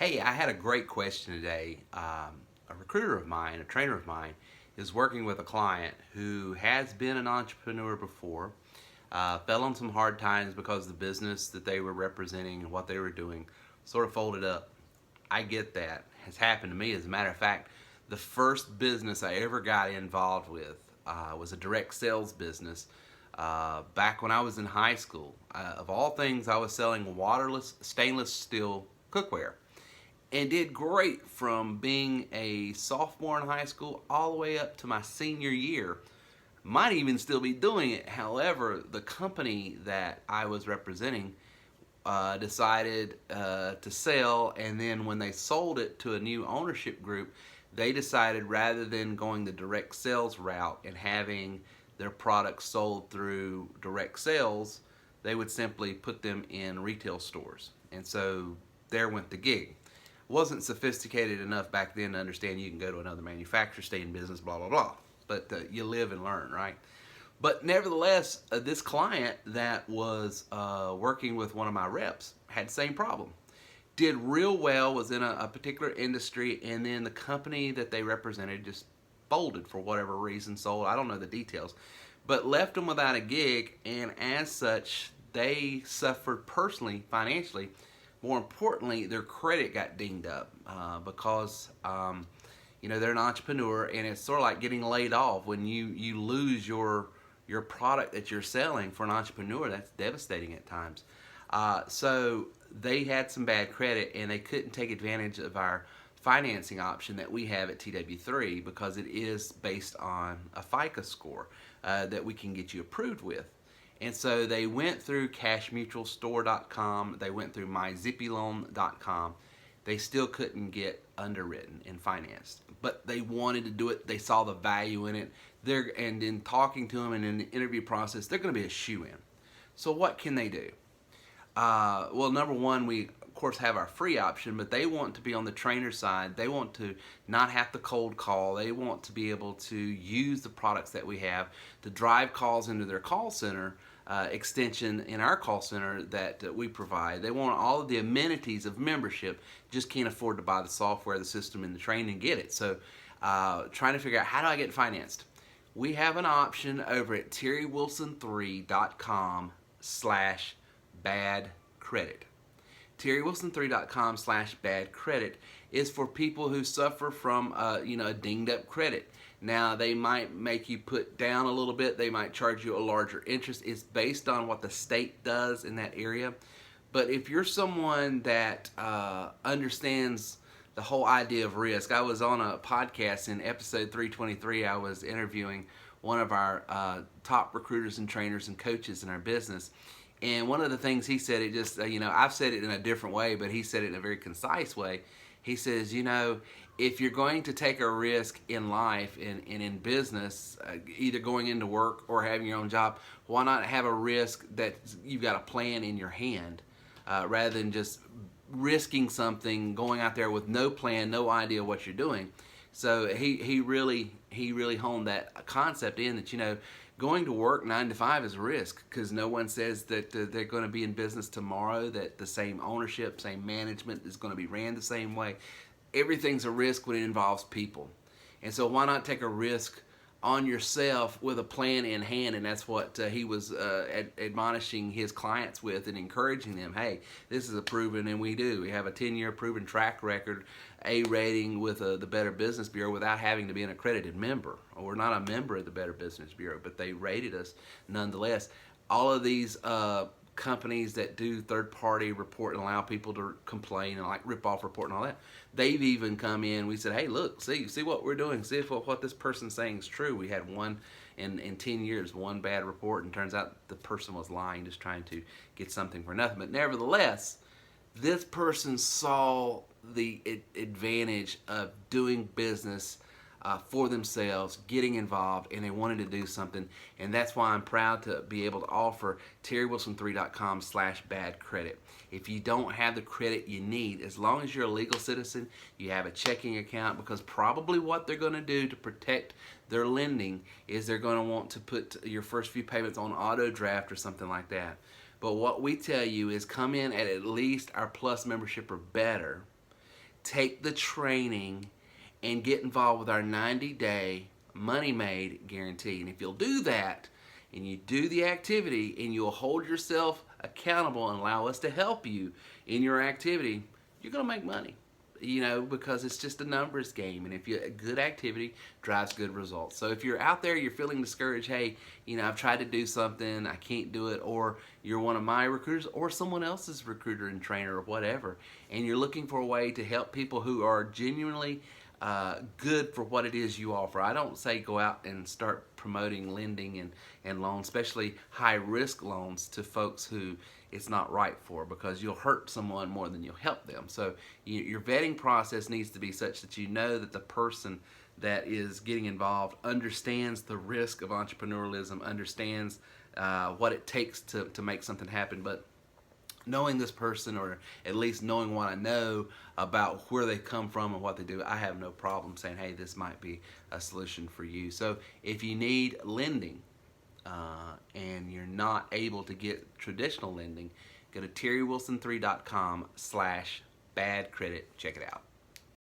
Hey, I had a great question today. A recruiter of mine, a trainer of mine, is working with a client who has been an entrepreneur before, fell on some hard times because the business that they were representing and what they were doing sort of folded up. I get that. Has happened to me. As a matter of fact, the first business I ever got involved with was a direct sales business back when I was in high school. Of all things, I was selling waterless stainless steel cookware and did great from being a sophomore in high school all the way up to my senior year. Might even still be doing it. However, the company that I was representing decided to sell, and then when they sold it to a new ownership group, they decided rather than going the direct sales route and having their products sold through direct sales, they would simply put them in retail stores. And so there went the gig. Wasn't sophisticated enough back then to understand you can go to another manufacturer, stay in business, blah, blah, blah. But you live and learn, right? But nevertheless, this client that was working with one of my reps had the same problem. Did real well, was in a particular industry, and then the company that they represented just folded for whatever reason, sold. I don't know the details, but left them without a gig, and as such, they suffered personally, financially. More importantly, their credit got dinged up because they're an entrepreneur, and it's sort of like getting laid off when you lose your product that you're selling. For an entrepreneur, that's devastating at times. So they had some bad credit, and they couldn't take advantage of our financing option that we have at TW3 because it is based on a FICO score that we can get you approved with. And so they went through cashmutualstore.com, they went through myzippyloan.com. They still couldn't get underwritten and financed, but they wanted to do it. They saw the value in it. And in talking to them and in the interview process, they're going to be a shoe-in. So what can they do? Well, number one, we of course have our free option, but they want to be on the trainer side. They want to not have to cold call. They want to be able to use the products that we have to drive calls into their call center extension in our call center that we provide. They want all of the amenities of membership, just can't afford to buy the software, the system, and the training and get it. So trying to figure out, how do I get financed? We have an option over at terrywilson3.com/bad credit. terrywilson3.com/bad credit is for people who suffer from a dinged up credit. Now, they might make you put down a little bit. They might charge you a larger interest. It's based on what the state does in that area. But if you're someone that understands the whole idea of risk, I was on a podcast in episode 323. I was interviewing one of our top recruiters and trainers and coaches in our business. And one of the things he said, it just, I've said it in a different way, but he said it in a very concise way. He says, if you're going to take a risk in life and in business, either going into work or having your own job, why not have a risk that you've got a plan in your hand rather than just risking something, going out there with no plan, no idea what you're doing. So he really honed that concept in that, going to work 9 to 5 is a risk because no one says that they're going to be in business tomorrow, that the same ownership, same management is going to be ran the same way. Everything's a risk when it involves people. And so why not take a risk on yourself with a plan in hand? And that's what he was admonishing his clients with and encouraging them. Hey, this is a proven, and we do. We have a 10-year proven track record, A rating with the Better Business Bureau without having to be an accredited member. We're not a member of the Better Business Bureau, but they rated us nonetheless. All of these companies that do third-party report and allow people to complain and like rip-off report and all that, they've even come in. We said, hey, look, see what we're doing. See if what this person's saying is true. We had one in 10 years, one bad report, and turns out the person was lying, just trying to get something for nothing. But nevertheless, this person saw the advantage of doing business for themselves, getting involved, and they wanted to do something. And that's why I'm proud to be able to offer terrywilson3.com/bad credit. If you don't have the credit you need, as long as you're a legal citizen, you have a checking account, because probably what they're going to do to protect their lending is they're going to want to put your first few payments on auto draft or something like that. But what we tell you is come in at least our Plus membership or better, take the training and get involved with our 90-day Money Made guarantee. And if you'll do that, and you do the activity, and you'll hold yourself accountable and allow us to help you in your activity, you're going to make money. Because it's just a numbers game, and a good activity drives good results. So if you're out there, you're feeling discouraged, hey, I've tried to do something, I can't do it, or you're one of my recruiters or someone else's recruiter and trainer or whatever, and you're looking for a way to help people who are genuinely good for what it is you offer. I don't say go out and start promoting lending and loans, especially high risk loans, to folks who it's not right for, because you'll hurt someone more than you'll help them. So your vetting process needs to be such that you know that the person that is getting involved understands the risk of entrepreneurialism, understands what it takes to make something happen. But knowing this person, or at least knowing what I know about where they come from and what they do, I have no problem saying, hey, this might be a solution for you. So if you need lending, and you're not able to get traditional lending, go to terrywilson3.com/badcredit. Check it out.